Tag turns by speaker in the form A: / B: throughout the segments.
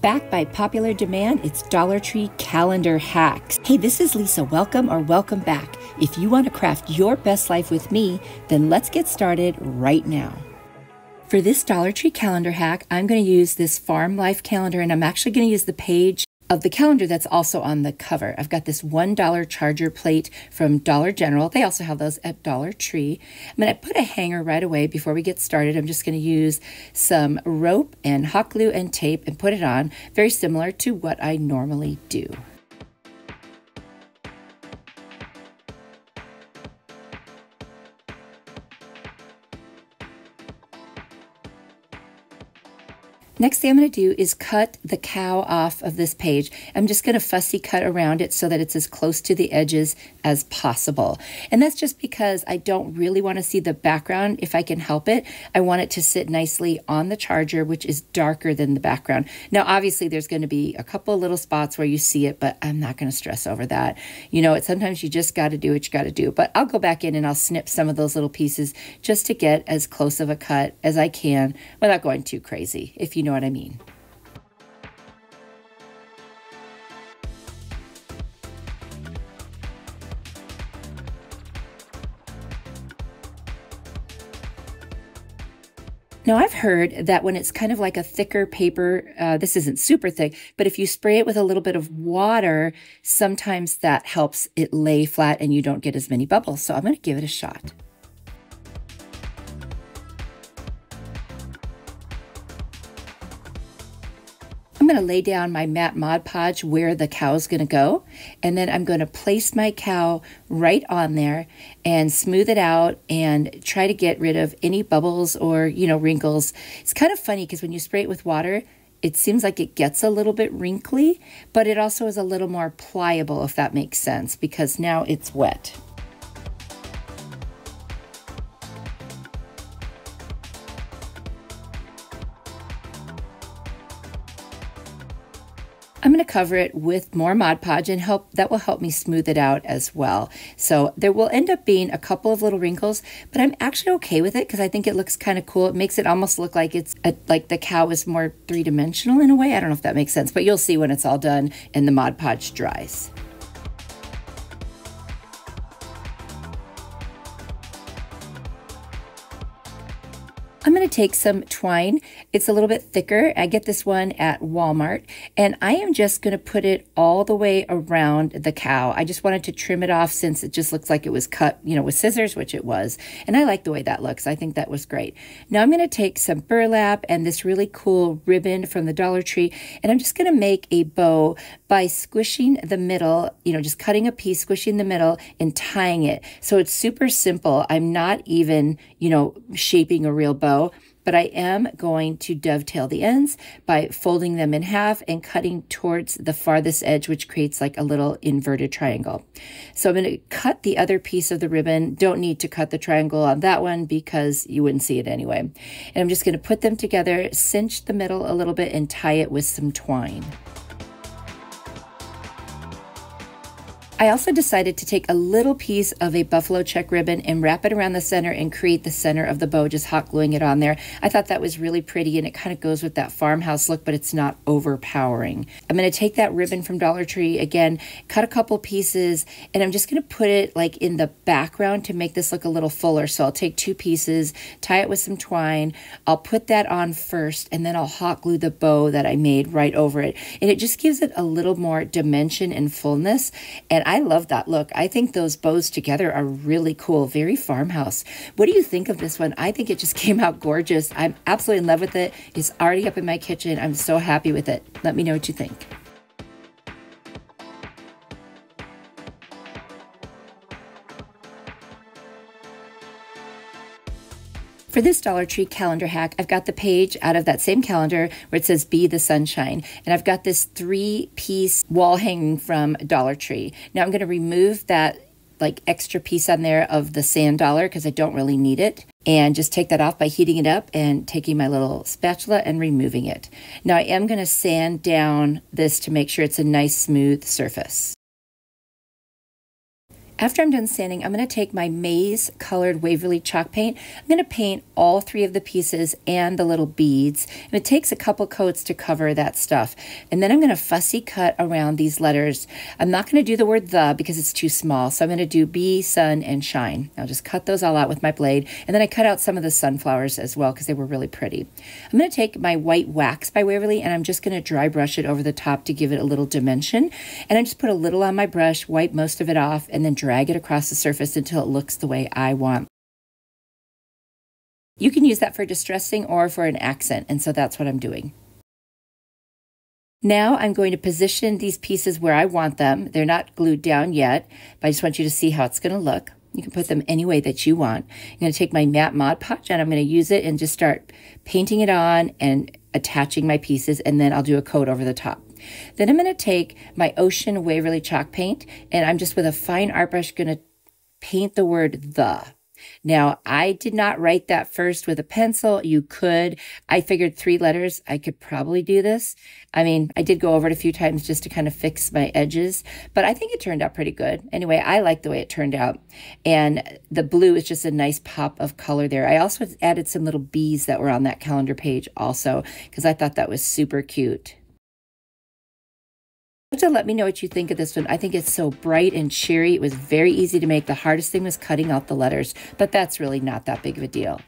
A: Back by popular demand, it's Dollar Tree Calendar Hacks. Hey, this is Lisa. Welcome or welcome back. If you want to craft your best life with me, then let's get started right now. For this Dollar Tree calendar hack, I'm going to use this Farm Life calendar, and I'm actually going to use the page of the calendar that's also on the cover. I've got this $1 charger plate from Dollar General. They also have those at Dollar Tree. I'm going to put a hanger right away before we get started. I'm just going to use some rope and hot glue and tape and put it on, very similar to what I normally do. Next thing I'm going to do is cut the cow off of this page. I'm just going to fussy cut around it so that it's as close to the edges as possible. And that's just because I don't really want to see the background if I can help it. I want it to sit nicely on the charger, which is darker than the background. Now, obviously, there's going to be a couple little spots where you see it, but I'm not going to stress over that. You know, sometimes you just got to do what you got to do. But I'll go back in and I'll snip some of those little pieces just to get as close of a cut as I can without going too crazy, if you know what I mean. Now, I've heard that when it's kind of like a thicker paper, this isn't super thick, but if you spray it with a little bit of water, sometimes that helps it lay flat and you don't get as many bubbles. So I'm going to give it a shot. I'm going to lay down my matte Mod Podge where the cow's going to go, and then I'm going to place my cow right on there and smooth it out and try to get rid of any bubbles or, wrinkles. It's kind of funny because when you spray it with water, it seems like it gets a little bit wrinkly, but it also is a little more pliable, if that makes sense, because now it's wet. I'm going to cover it with more Mod Podge and that will help me smooth it out as well. So there will end up being a couple of little wrinkles, but I'm actually okay with it because I think it looks kind of cool. It makes it almost look like like the cow is more three-dimensional in a way. I don't know if that makes sense, but you'll see when it's all done and the Mod Podge dries. I'm going to take some twine. It's a little bit thicker. I get this one at Walmart, and I am just going to put it all the way around the cow. I just wanted to trim it off since it just looks like it was cut, with scissors, which it was. And I like the way that looks. I think that was great. Now I'm going to take some burlap and this really cool ribbon from the Dollar Tree, and I'm just going to make a bow by squishing the middle, just cutting a piece, squishing the middle, and tying it. So it's super simple. I'm not even, shaping a real bow, but I am going to dovetail the ends by folding them in half and cutting towards the farthest edge, which creates like a little inverted triangle. So I'm going to cut the other piece of the ribbon. Don't need to cut the triangle on that one because you wouldn't see it anyway. And I'm just going to put them together, cinch the middle a little bit, and tie it with some twine. I also decided to take a little piece of a buffalo check ribbon and wrap it around the center and create the center of the bow, just hot gluing it on there. I thought that was really pretty, and it kind of goes with that farmhouse look, but it's not overpowering. I'm going to take that ribbon from Dollar Tree, again, cut a couple pieces, and I'm just going to put it like in the background to make this look a little fuller. So I'll take two pieces, tie it with some twine. I'll put that on first, and then I'll hot glue the bow that I made right over it. And it just gives it a little more dimension and fullness. And I love that look. I think those bows together are really cool, very farmhouse. What do you think of this one? I think it just came out gorgeous. I'm absolutely in love with it. It's already up in my kitchen. I'm so happy with it. Let me know what you think. For this Dollar Tree calendar hack, I've got the page out of that same calendar where it says Be the Sunshine. And I've got this 3-piece wall hanging from Dollar Tree. Now I'm going to remove that like extra piece on there of the sand dollar because I don't really need it. And just take that off by heating it up and taking my little spatula and removing it. Now I am going to sand down this to make sure it's a nice smooth surface. After I'm done sanding, I'm going to take my maize colored Waverly chalk paint. I'm going to paint all three of the pieces and the little beads. And it takes a couple coats to cover that stuff. And then I'm going to fussy cut around these letters. I'm not going to do the word the because it's too small. So I'm going to do be, sun, and shine. I'll just cut those all out with my blade. And then I cut out some of the sunflowers as well because they were really pretty. I'm going to take my white wax by Waverly and I'm just going to dry brush it over the top to give it a little dimension. And I just put a little on my brush, wipe most of it off, and then drag it across the surface until it looks the way I want. You can use that for distressing or for an accent, and so that's what I'm doing. Now I'm going to position these pieces where I want them. They're not glued down yet, but I just want you to see how it's going to look. You can put them any way that you want. I'm going to take my matte Mod Podge and I'm going to use it and just start painting it on and attaching my pieces, and then I'll do a coat over the top. Then I'm going to take my Ocean Waverly chalk paint and I'm just with a fine art brush going to paint the word the. Now, I did not write that first with a pencil. You could. I figured 3 letters, I could probably do this. I mean, I did go over it a few times just to kind of fix my edges, but I think it turned out pretty good. Anyway, I like the way it turned out. And the blue is just a nice pop of color there. I also added some little bees that were on that calendar page also because I thought that was super cute. To let me know what you think of this one. I think it's so bright and cheery. It was very easy to make. The hardest thing was cutting out the letters, but that's really not that big of a deal.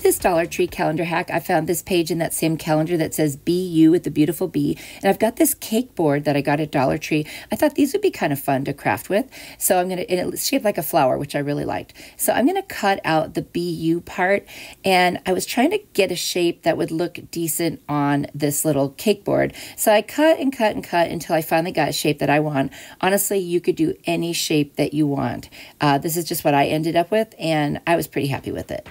A: This Dollar Tree calendar hack, I found this page in that same calendar that says Be You with the beautiful bee. And I've got this cake board that I got at Dollar Tree. I thought these would be kind of fun to craft with. So I'm going to, and it's shaped like a flower, which I really liked. So I'm going to cut out the Be You part. And I was trying to get a shape that would look decent on this little cake board. So I cut and cut and cut until I finally got a shape that I want. Honestly, you could do any shape that you want. This is just what I ended up with, and I was pretty happy with it.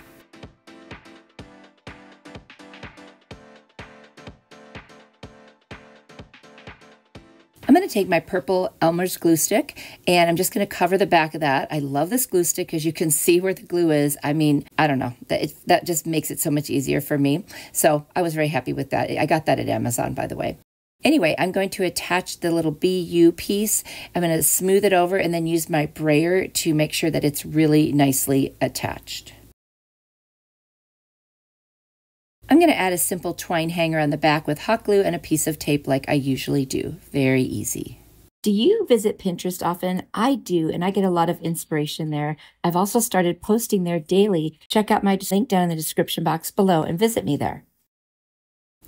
A: I'm going to take my purple Elmer's glue stick and I'm just going to cover the back of that. I love this glue stick because you can see where the glue is. I mean, I don't know, that just makes it so much easier for me. So I was very happy with that. I got that at Amazon, by the way. Anyway, I'm going to attach the little BU piece. I'm going to smooth it over and then use my brayer to make sure that it's really nicely attached. I'm going to add a simple twine hanger on the back with hot glue and a piece of tape like I usually do. Very easy. Do you visit Pinterest often? I do, and I get a lot of inspiration there. I've also started posting there daily. Check out my link down in the description box below and visit me there.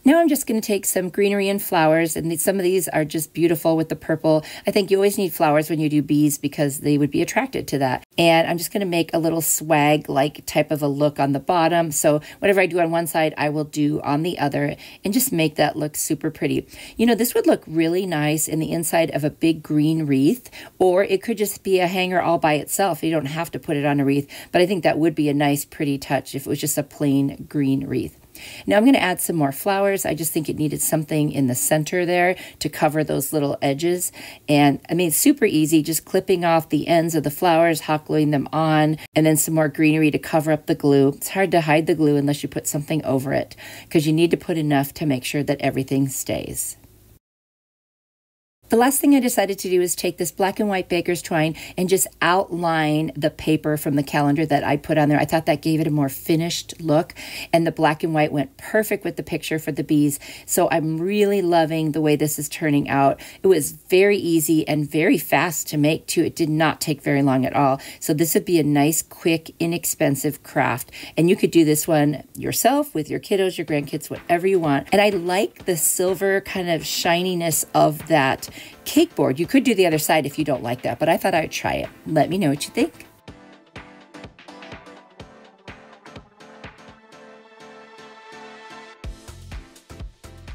A: Now I'm just going to take some greenery and flowers, and some of these are just beautiful with the purple. I think you always need flowers when you do bees because they would be attracted to that. And I'm just going to make a little swag-like type of a look on the bottom. So whatever I do on one side, I will do on the other and just make that look super pretty. You know, this would look really nice in the inside of a big green wreath, or it could just be a hanger all by itself. You don't have to put it on a wreath, but I think that would be a nice, pretty touch if it was just a plain green wreath. Now I'm going to add some more flowers. I just think it needed something in the center there to cover those little edges. And I mean, it's super easy, just clipping off the ends of the flowers, hot gluing them on, and then some more greenery to cover up the glue. It's hard to hide the glue unless you put something over it because you need to put enough to make sure that everything stays. The last thing I decided to do is take this black and white baker's twine and just outline the paper from the calendar that I put on there. I thought that gave it a more finished look, and the black and white went perfect with the picture for the bees. So I'm really loving the way this is turning out. It was very easy and very fast to make too. It did not take very long at all. So this would be a nice, quick, inexpensive craft. And you could do this one yourself with your kiddos, your grandkids, whatever you want. And I like the silver kind of shininess of that cake board. You could do the other side if you don't like that, but I thought I'd try it. Let me know what you think.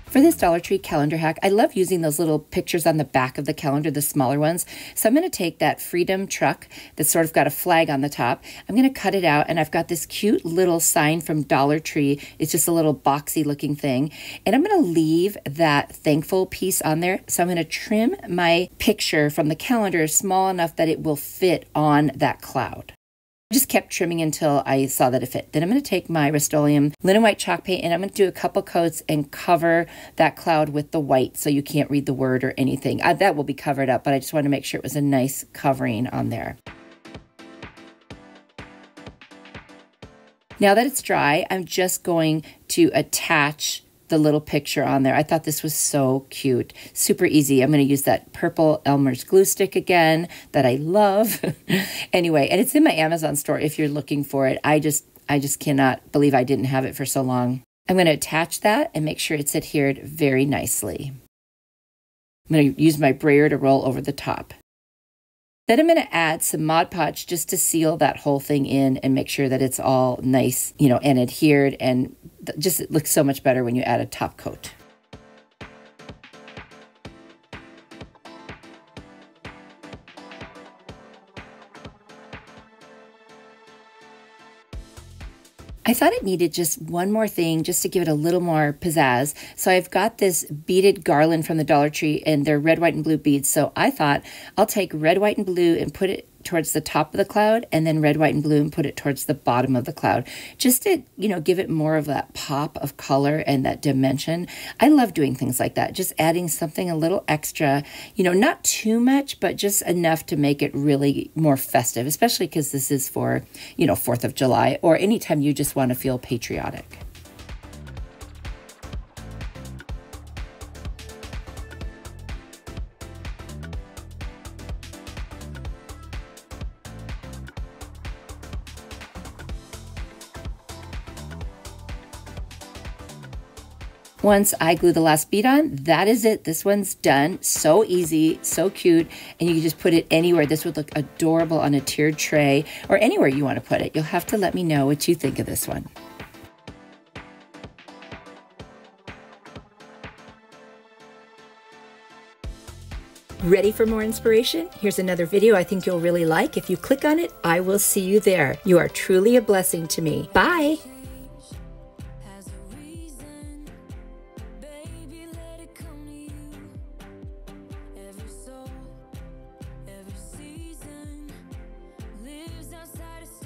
A: For this Dollar Tree calendar hack, I love using those little pictures on the back of the calendar, the smaller ones. So I'm going to take that Freedom truck that's sort of got a flag on the top. I'm going to cut it out, and I've got this cute little sign from Dollar Tree. It's just a little boxy looking thing. And I'm going to leave that thankful piece on there. So I'm going to trim my picture from the calendar small enough that it will fit on that cloud. Just kept trimming until I saw that it fit. Then I'm going to take my Rust-Oleum linen white chalk paint and I'm going to do a couple coats and cover that cloud with the white so you can't read the word or anything. That will be covered up, but I just wanted to make sure it was a nice covering on there. Now that it's dry, I'm just going to attach the little picture on there. I thought this was so cute. Super easy. I'm going to use that purple Elmer's glue stick again that I love. Anyway, and it's in my Amazon store if you're looking for it. I just cannot believe I didn't have it for so long. I'm going to attach that and make sure it's adhered very nicely. I'm going to use my brayer to roll over the top. Then I'm going to add some Mod Podge just to seal that whole thing in and make sure that it's all nice, you know, and adhered, and just it looks so much better when you add a top coat. I thought it needed just one more thing just to give it a little more pizzazz. So I've got this beaded garland from the Dollar Tree and they're red, white, and blue beads. So I thought I'll take red, white, and blue and put it towards the top of the cloud, and then red, white, and blue and put it towards the bottom of the cloud. Just to, you know, give it more of that pop of color and that dimension. I love doing things like that. Just adding something a little extra, you know, not too much, but just enough to make it really more festive, especially because this is for, you know, 4th of July or anytime you just want to feel patriotic. Once I glue the last bead on, that is it. This one's done. So easy, so cute, and you can just put it anywhere. This would look adorable on a tiered tray or anywhere you want to put it. You'll have to let me know what you think of this one. Ready for more inspiration? Here's another video I think you'll really like. If you click on it, I will see you there. You are truly a blessing to me. Bye!